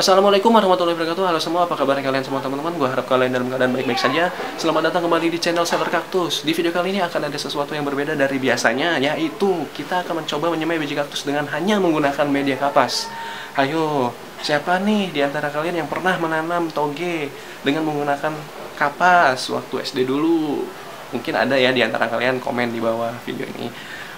Assalamualaikum warahmatullahi wabarakatuh. Halo semua, apa kabar kalian semua teman-teman? Gue harap kalian dalam keadaan baik-baik saja. Selamat datang kembali di channel Seller Kaktus. Di video kali ini akan ada sesuatu yang berbeda dari biasanya, yaitu kita akan mencoba menyemai biji kaktus dengan hanya menggunakan media kapas. Ayo, siapa nih di antara kalian yang pernah menanam toge dengan menggunakan kapas waktu SD dulu? Mungkin ada ya di antara kalian, komen di bawah video ini.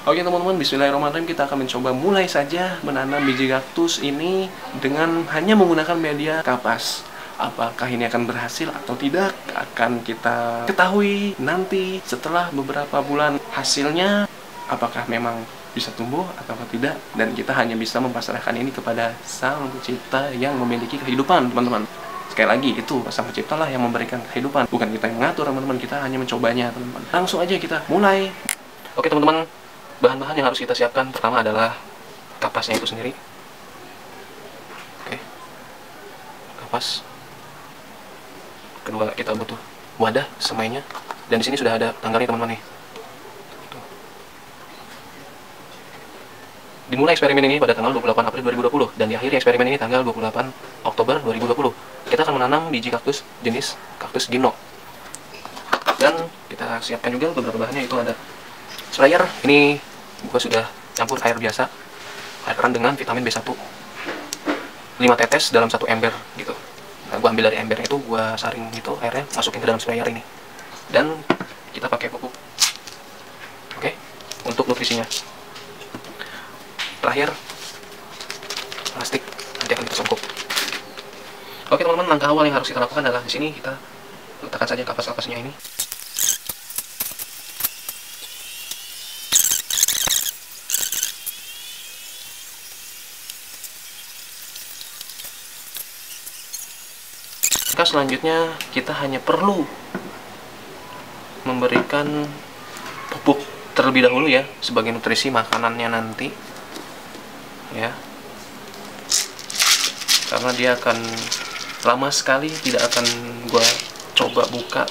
Oke teman-teman, bismillahirrahmanirrahim, kita akan mencoba mulai saja menanam biji kaktus ini dengan hanya menggunakan media kapas. Apakah ini akan berhasil atau tidak akan kita ketahui nanti setelah beberapa bulan. Hasilnya apakah memang bisa tumbuh atau tidak, dan kita hanya bisa mempasrahkan ini kepada Sang Pencipta yang memiliki kehidupan, teman-teman. Sekali lagi, itu Sang Pencipta lah yang memberikan kehidupan, bukan kita yang mengatur, teman-teman. Kita hanya mencobanya, teman-teman. Langsung aja kita mulai. Oke teman-teman, bahan-bahan yang harus kita siapkan pertama adalah kapasnya itu sendiri. Oke, kapas. Kedua, kita butuh wadah semainya, dan di sini sudah ada tanggalnya teman-teman nih. Tuh. Dimulai eksperimen ini pada tanggal 28 April 2020 dan diakhiri eksperimen ini tanggal 28 Oktober 2020. Kita akan menanam biji kaktus jenis kaktus Gino. Dan kita siapkan juga beberapa bahannya, itu ada sprayer. Ini gua sudah campur air biasa, air keran dengan vitamin B1 5 tetes dalam satu ember gitu. Nah, gua ambil dari embernya itu, gua saring gitu airnya, masukin ke dalam sprayer ini, dan kita pakai pupuk. Oke, untuk nutrisinya. Terakhir, plastik, nanti akan kita songkok. Oke teman-teman, langkah awal yang harus kita lakukan adalah di sini kita letakkan saja kapas-kapasnya ini. Selanjutnya kita hanya perlu memberikan pupuk terlebih dahulu ya, sebagai nutrisi makanannya nanti ya, karena dia akan lama sekali, tidak akan gua coba buka.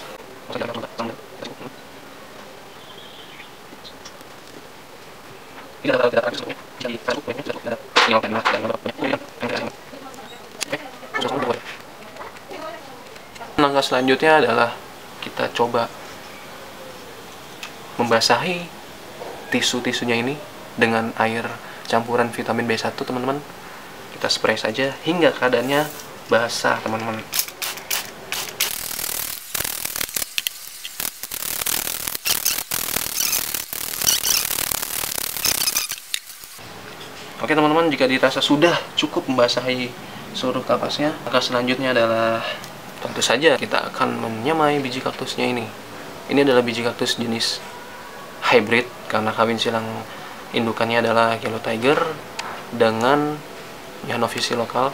Langkah selanjutnya adalah kita coba membasahi tisu-tisunya ini dengan air campuran vitamin B1, teman-teman. Kita spray saja hingga keadaannya basah, teman-teman. Oke teman-teman, jika dirasa sudah cukup membasahi seluruh kapasnya, langkah selanjutnya adalah tentu saja kita akan menyemai biji kaktusnya ini. Ini adalah biji kaktus jenis hybrid karena kawin silang indukannya adalah Yellow Tiger dengan Yanovisi lokal.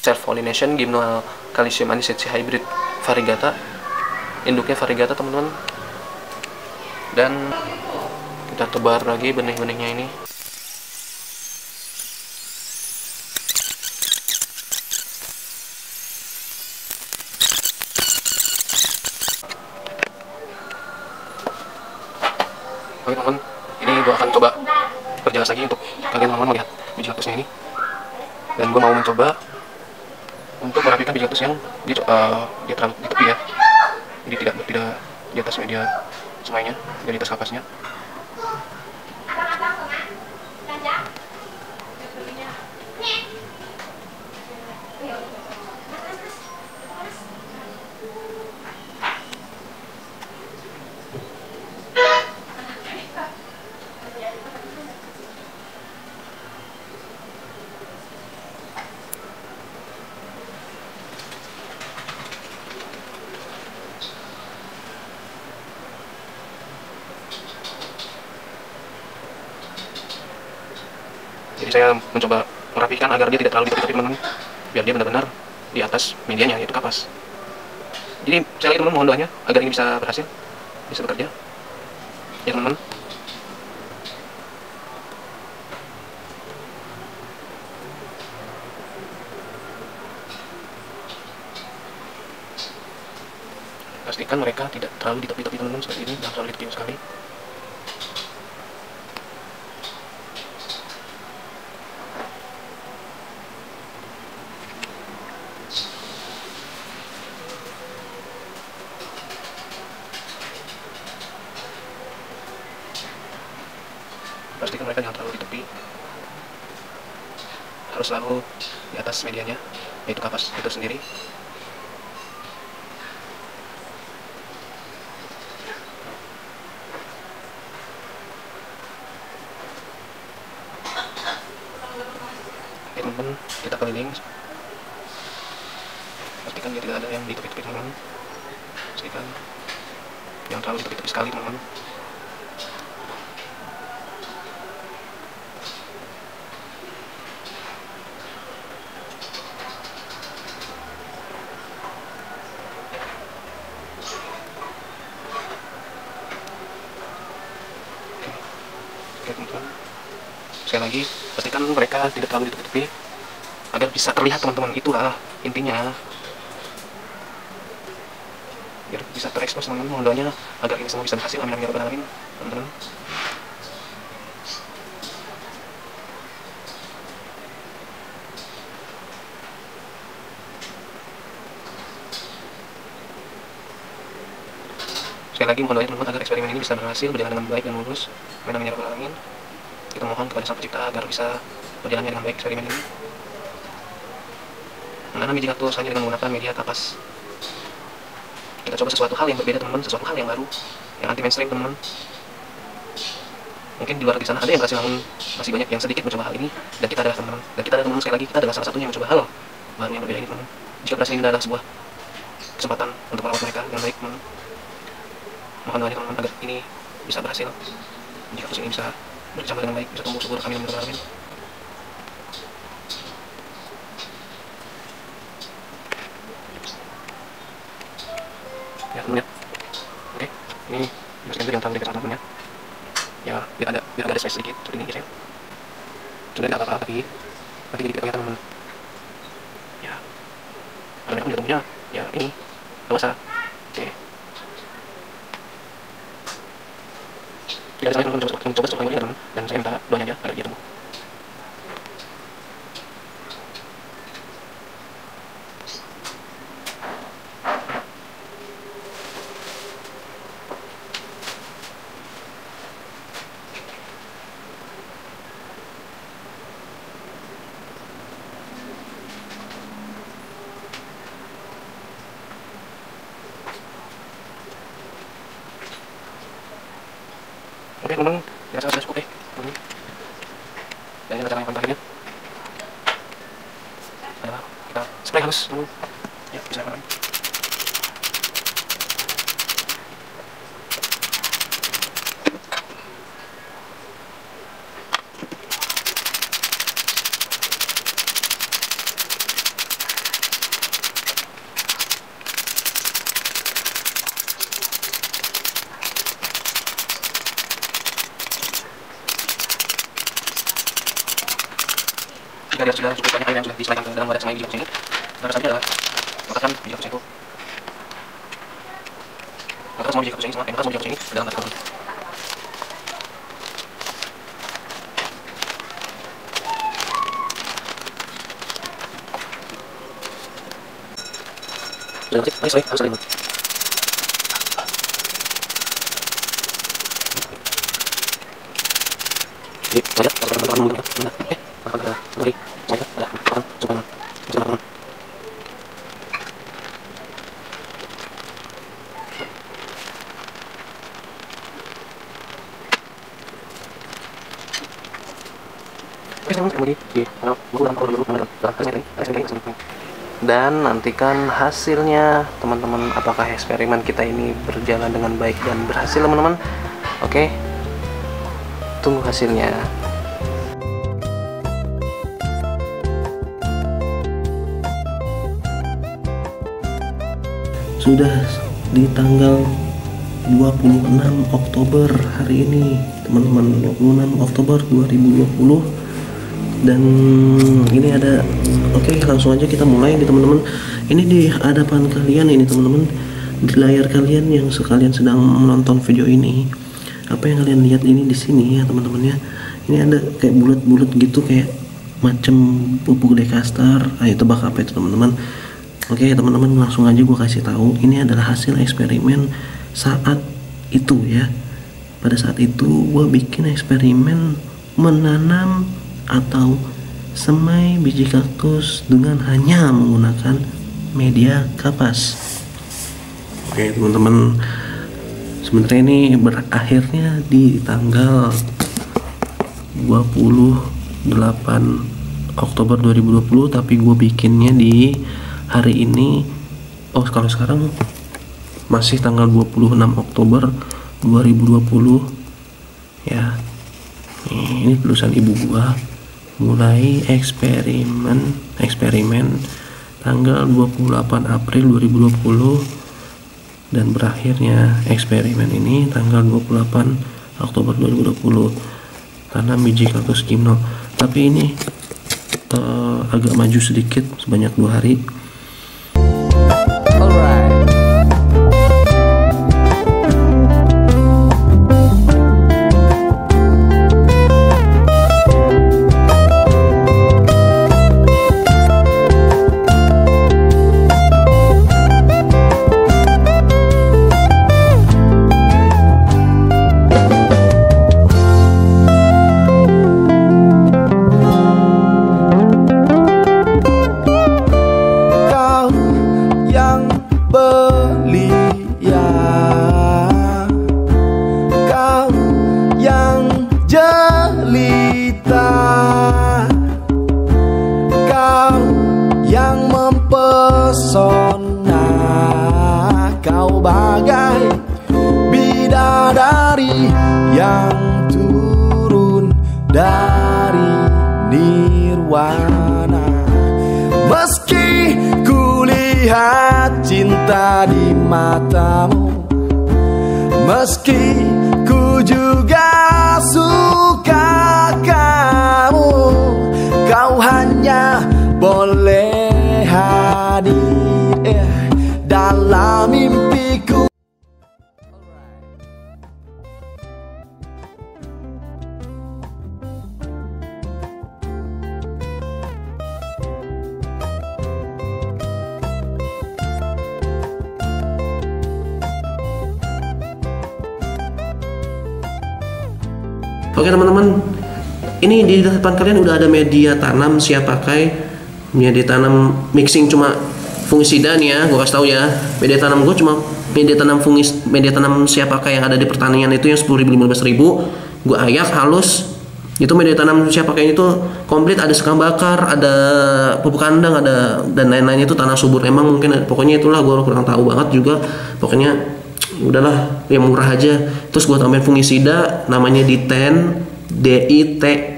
Self pollination Gymnoal Calcium Aniseed hybrid variegata. Induknya variegata, teman-teman. Dan kita tebar lagi benih-benihnya ini. Oke teman-teman, ini gue akan coba perjelas lagi untuk kalian teman-teman melihat biji kaktusnya ini. Dan gue mau mencoba untuk merapikan biji kaktus yang dia terlalu di tepi ya, jadi tidak di atas media semainya dan di atas kapasnya. Jadi saya mencoba merapikan agar dia tidak terlalu di tepi, teman-teman, biar dia benar-benar di atas medianya, yaitu kapas. Jadi saya lagi teman-teman mohon doanya agar ini bisa berhasil, bisa bekerja ya teman-teman. Pastikan mereka tidak terlalu di tepi-tepi, teman-teman, seperti ini, jangan terlalu di tepi sekali. pastikan mereka jangan terlalu di tepi, harus selalu di atas medianya, yaitu kapas itu sendiri. Oke teman-teman, kita keliling, pastikan dia tidak ada yang di tepi-tepi teman-teman, pastikan jangan terlalu di tepi-tepi sekali teman-teman. Oke teman-teman, sekali lagi pastikan mereka tidak terlalu di tepi-tepi agar bisa terlihat teman-teman, itulah intinya, biar bisa terekspos teman-teman. Mohon doanya agar ini semua bisa berhasil, amin amin ya rabbal alamin teman-teman. Sekali lagi mohon doanya teman-teman agar eksperimen ini bisa berhasil, berjalan dengan baik dan mulus, amin amin ya rabbal alamin. Kita mohon kepada Sang Pencipta agar bisa berjalannya dengan baik eksperimen ini. Menanam biji kaktus hanya dengan menggunakan media kapas. Kita coba sesuatu hal yang berbeda teman-teman, sesuatu hal yang baru, yang anti mainstream teman-teman. Mungkin di luar di sana ada yang berhasil, namun masih banyak yang sedikit mencoba hal ini, dan kita adalah teman-teman. Dan kita adalah teman-teman, sekali lagi kita adalah salah satunya yang mencoba hal baru yang berbeda ini teman-teman. Jika berhasil, ini adalah sebuah kesempatan untuk merawat mereka dengan baik teman-teman. Mohon doanya teman-teman agar ini bisa berhasil, biji kaktus ini bisa berkecambah dengan baik, bisa tumbuh subur, amin amin ya rabbal alamin. Ya teman-teman ya, oke, ini dibersihkan dulu, jangan terlalu dekat sama teman ya. Ya biar ada space sedikit seperti ini guys ya. Sudah tidak apa-apa, tapi jadi tidak kelihatan teman-teman. Ya, kalau mereka udah tumbuhnya, ya ini dewasa. Oke. Tidak ada salahnya teman-teman mencoba sesuatu yang mulia teman, dan saya minta doanya aja agar dia tumbuh. Oke teman-teman, ya saya sudah cukup deh teman-teman. Dan ini cara yang paling terakhirnya adalah kita spray halus teman-teman. Ya, bisa teman-teman. Jika dia sudah cukup banyak air yang sudah diselaikan ke dalam wadah semai biji kaktus ini, dan selanjutnya adalah mengangkatkan biji kaktus itu, mengangkat semua biji kaktus ini ke dalam wadah teman-teman. Sudah masih, ayo harus saling. Jadi, lihat, harus teman-teman dulu ya. Apa kita beri saya ada makan supaya bisa makan. Dan nantikan hasilnya teman-teman, apakah eksperimen kita ini berjalan dengan baik dan berhasil teman-teman. Oke, tunggu hasilnya. Sudah di tanggal 26 Oktober hari ini teman-teman, 26 Oktober 2020, dan ini ada, oke, langsung aja kita mulai nih teman-teman. Ini di hadapan kalian ini teman-teman, di layar kalian yang sekalian sedang menonton video ini, apa yang kalian lihat ini di sini ya teman-teman ya, ini ada kayak bulat-bulat gitu, kayak macam pupuk dekastar. Ayo tebak apa itu teman-teman. Oke teman-teman, langsung aja gue kasih tahu, ini adalah hasil eksperimen saat itu ya. Pada saat itu gue bikin eksperimen menanam atau semai biji kaktus dengan hanya menggunakan media kapas. Oke teman-teman, sebenarnya ini berakhirnya di tanggal 28 Oktober 2020, tapi gue bikinnya di hari ini. Oh, kalau sekarang masih tanggal 26 Oktober 2020 ya. Ini tulisan ibu gua, mulai eksperimen tanggal 28 April 2020 dan berakhirnya eksperimen ini tanggal 28 Oktober 2020. Tanam biji kaktus gimno, tapi ini agak maju sedikit sebanyak 2 hari. Kau bagai bidadari yang turun dari nirwana. Meski kulihat cinta di matamu, meski ku juga suka kamu, kau hanya boleh hadir dalam mimpiku. Oke teman-teman, ini di depan kalian udah ada media tanam siap pakai. Media tanam mixing cuma fungisida nih ya, gue kasih tahu ya. Media tanam gue cuma media tanam siap pakai yang ada di pertanian itu yang 10.000 15.000. Gue ayak halus. Itu media tanam siap pakai itu komplit, ada sekam bakar, ada pupuk kandang, ada dan lain-lain. Itu tanah subur emang mungkin, pokoknya itulah, gue kurang tahu banget juga. Pokoknya udahlah yang murah aja. Terus gue tambahin fungisida namanya Ditane, DITHANE.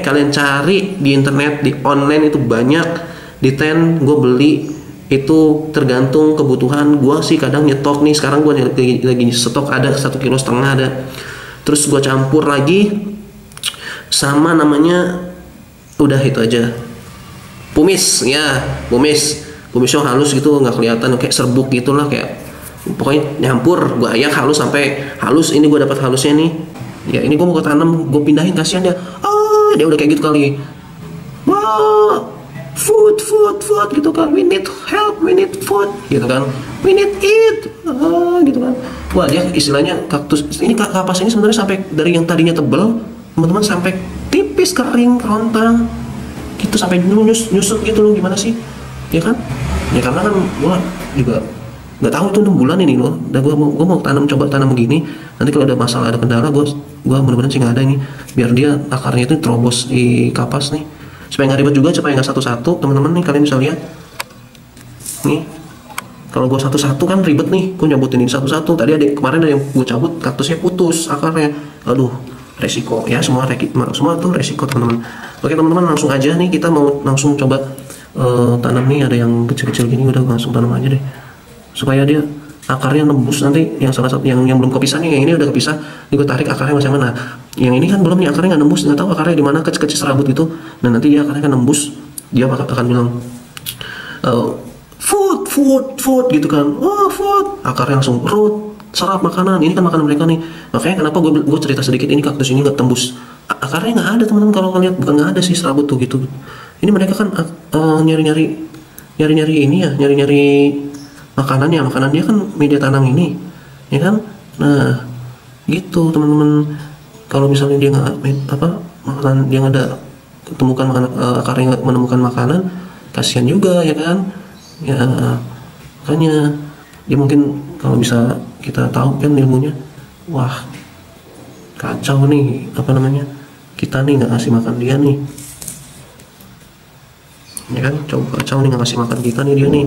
Kalian cari di internet, di online itu banyak. Ditane gue beli itu tergantung kebutuhan gue sih. Kadang nyetok nih, sekarang gue lagi stok ada 1,5 kilo ada. Terus gue campur lagi sama namanya, udah itu aja, pumis ya, pumisnya halus gitu, nggak kelihatan kayak serbuk gitulah, kayak pokoknya nyampur. Gue ayak halus sampai halus. Ini gue dapat halusnya nih ya. Ini gue mau tanam, gue pindahin, kasihan dia. Dia udah kayak gitu kali. Wah, food gitu kan, we need help, we need food gitu kan, we need eat gitu kan. Wah, dia istilahnya kaktus ini, kapas ini sebenarnya sampai dari yang tadinya tebel teman-teman sampai tipis, kering, kerontang gitu, sampai nyusut gitu loh. Gimana sih ya kan, ya karena kan gua juga nggak tahu itu 6 bulan ini loh. Dan gua mau coba tanam begini, nanti kalau ada masalah, ada kendala, gua mudah-mudahan sih nggak ada ini, biar dia akarnya itu terobos di kapas nih, supaya nggak ribet juga, supaya nggak satu-satu. Teman-teman nih, kalian bisa lihat nih, kalau gue satu-satu kan ribet nih, gue nyabutin ini satu-satu. Tadi kemarin ada yang gue cabut, kaktusnya putus akarnya, aduh resiko ya, semua tuh resiko teman-teman. Oke teman-teman, langsung aja nih, kita mau langsung coba tanam nih. Ada yang kecil-kecil gini, udah langsung tanam aja deh, supaya dia akarnya nembus. Nanti yang salah satu yang belum kepisah nih, yang ini udah kepisah, ini gue tarik akarnya masih mana. Yang ini kan belum nih, akarnya nggak nembus, nggak tahu akarnya di mana, kecil-kecil serabut gitu. Dan nanti dia akarnya kan nembus, dia akan bilang food gitu kan. Oh food, akarnya langsung root, serap makanan. Ini kan makanan mereka nih. Makanya kenapa gue cerita sedikit, ini kaktus ini nggak tembus, akarnya nggak ada teman-teman. Kalau kalian lihat, bukan nggak ada sih, serabut tuh gitu. Ini mereka kan nyari-nyari ini ya, nyari-nyari makanannya kan media tanam ini ya kan. Nah gitu teman-teman. kalau misalnya dia nggak makanan, dia nggak ada temukan makanan, karya menemukan makanan, kasihan juga ya kan. Ya makanya dia mungkin kalau bisa kita tahu kan ilmunya, wah kacau nih kita nih nggak ngasih makan dia nih, ya kan, coba kacau nih nggak ngasih makan kita nih, dia nih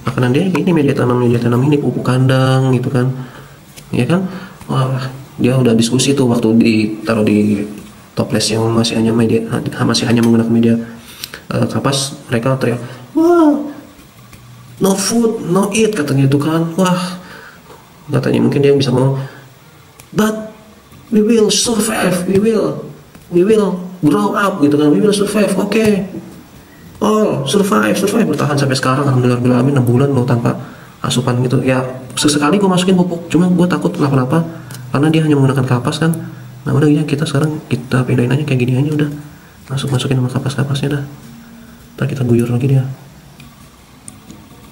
makanan dia ini media tanam ini pupuk kandang gitu kan, ya kan. Wah dia udah diskusi tuh waktu ditaruh di toples yang masih hanya menggunakan media kapas, mereka teriak, wah no food no eat katanya itu kan. Wah katanya mungkin dia bisa mau, but we will survive, we will grow up gitu kan, we will survive, okay. Oh, survive bertahan sampai sekarang, alhamdulillah 6 bulan loh tanpa asupan gitu. Ya sesekali gue masukin pupuk, cuma gue takut kenapa-napa karena dia hanya menggunakan kapas kan. Nah udah ya kita sekarang kita pindahin aja kayak gini aja udah, masukin sama kapas-kapasnya dah, ntar kita guyur lagi dia.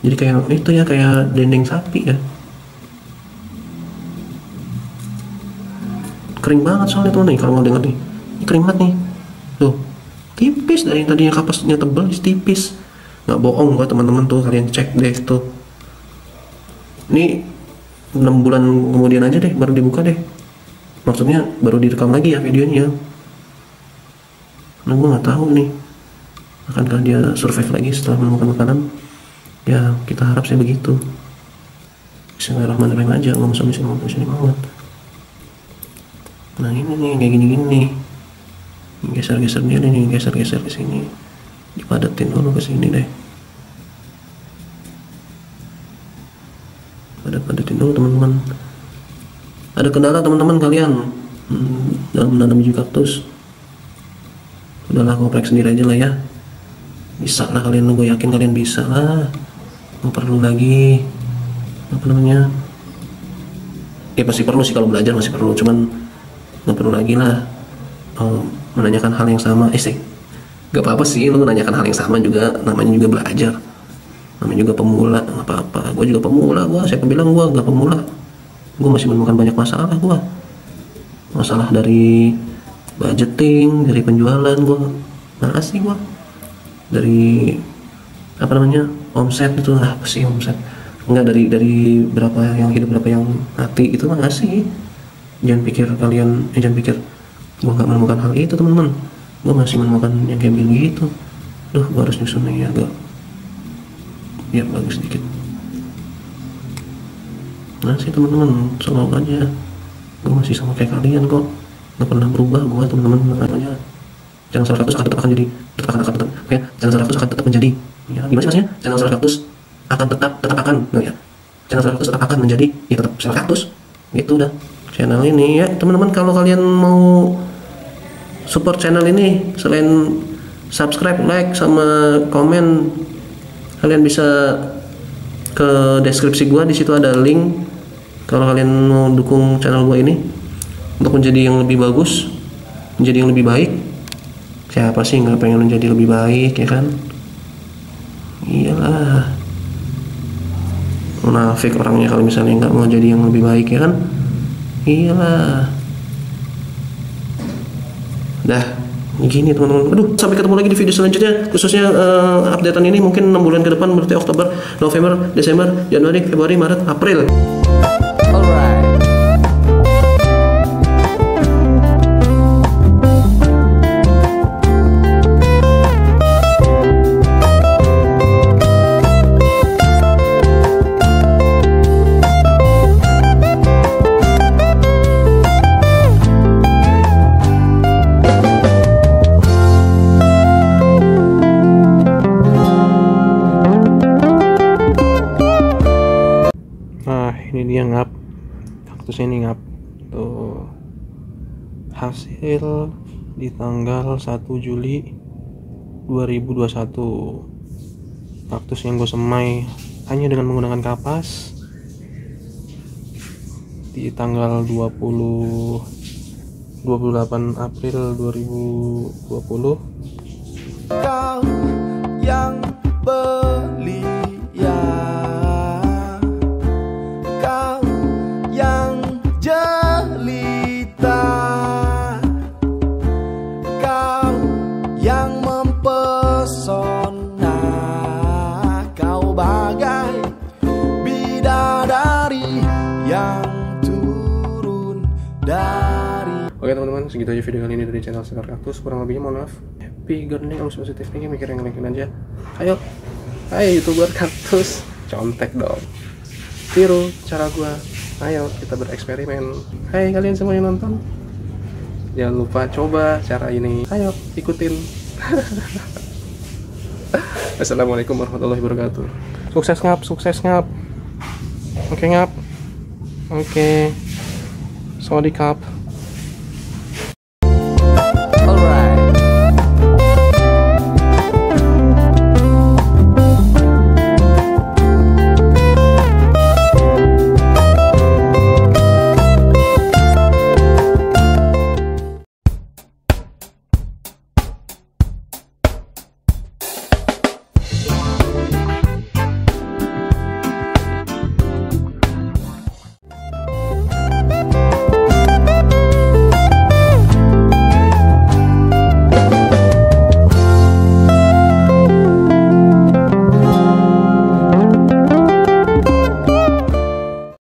Jadi kayak itu ya, kayak dendeng sapi ya, kering banget soalnya tuh nih, kalau mau denger nih, ini kering banget nih tuh, tipis dari yang tadinya kapasnya tebal tipis, nggak bohong gua teman-teman tuh, kalian cek deh tuh. Ini 6 bulan kemudian aja deh baru dibuka deh, maksudnya baru direkam lagi ya videonya. Nah gua nggak tahu nih akankah dia survive lagi setelah menemukan makanan. Ya kita harap sih begitu. Bismillahirrahmanirrahim aja, ngomong sama sini banget. Nah ini nih kayak gini-gini, geser-geser dia nih, geser-geser ke sini, dipadatin dulu ke sini deh, padatin dulu teman-teman. Ada kendala teman-teman kalian dalam menanam biji kaktus? Udahlah ngoprek sendiri aja lah ya, bisa lah kalian, gue yakin kalian bisa lah. Nggak perlu lagi ya pasti perlu sih, kalau belajar masih perlu, cuman nggak perlu lagi lah menanyakan hal yang sama. Gak apa-apa sih lu menanyakan hal yang sama juga, namanya juga belajar, namanya juga pemula, nggak apa-apa. Gue juga pemula, siapa bilang gue nggak pemula? Gue masih menemukan banyak masalah dari budgeting, dari penjualan masih dari omset itu, apa sih omset, enggak dari berapa yang hidup berapa yang mati itu masih. Jangan pikir gue nggak menemukan hal itu teman-teman, gue masih menemukan yang kayak begitu. Gue harus nyusun nih agak ya bagus sedikit. Masih teman-teman, selalu aja gue masih sama kayak kalian kok, nggak pernah berubah gue teman-teman. Makanya channel Salar Kaktus akan tetap menjadi channel Salar Kaktus akan tetap menjadi, ya gimana sih maksudnya, channel Salar Kaktus akan tetap channel Salar Kaktus tetap akan menjadi ya tetap Salar Kaktus gitu udah. Channel ini ya teman-teman, kalau kalian mau support channel ini, selain subscribe, like, sama komen, kalian bisa ke deskripsi gua, di situ ada link. Kalau kalian mau dukung channel gua ini untuk menjadi yang lebih bagus, menjadi yang lebih baik, siapa sih nggak pengen menjadi lebih baik ya kan? Iyalah, munafik orangnya kalau misalnya nggak mau jadi yang lebih baik ya kan? Iyalah. Dah gini teman-teman, aduh, sampai ketemu lagi di video selanjutnya, khususnya updatean ini mungkin 6 bulan ke depan, berarti Oktober, November, Desember, Januari, Februari, Maret, April. Alright. Ini dia ngap, kaktusnya ini ngap tuh, hasil di tanggal 1 Juli 2021. Kaktus yang gue semai hanya dengan menggunakan kapas di tanggal 28 April 2020. Kau yang belia, kau yang jelita, segitu aja video kali ini dari channel Seller Kaktus. Kurang lebihnya mohon maaf. Happy gardening, always positive thinking, mikir yang lain aja. Ayo, hai YouTuber kaktus, contek dong. Tiru cara gua. Ayo kita bereksperimen. Hai kalian semua yang nonton, jangan lupa coba cara ini. Ayo ikutin. Assalamualaikum warahmatullahi wabarakatuh. Sukses ngap, sukses ngap. Oke ngap. Oke. Sawadee kap.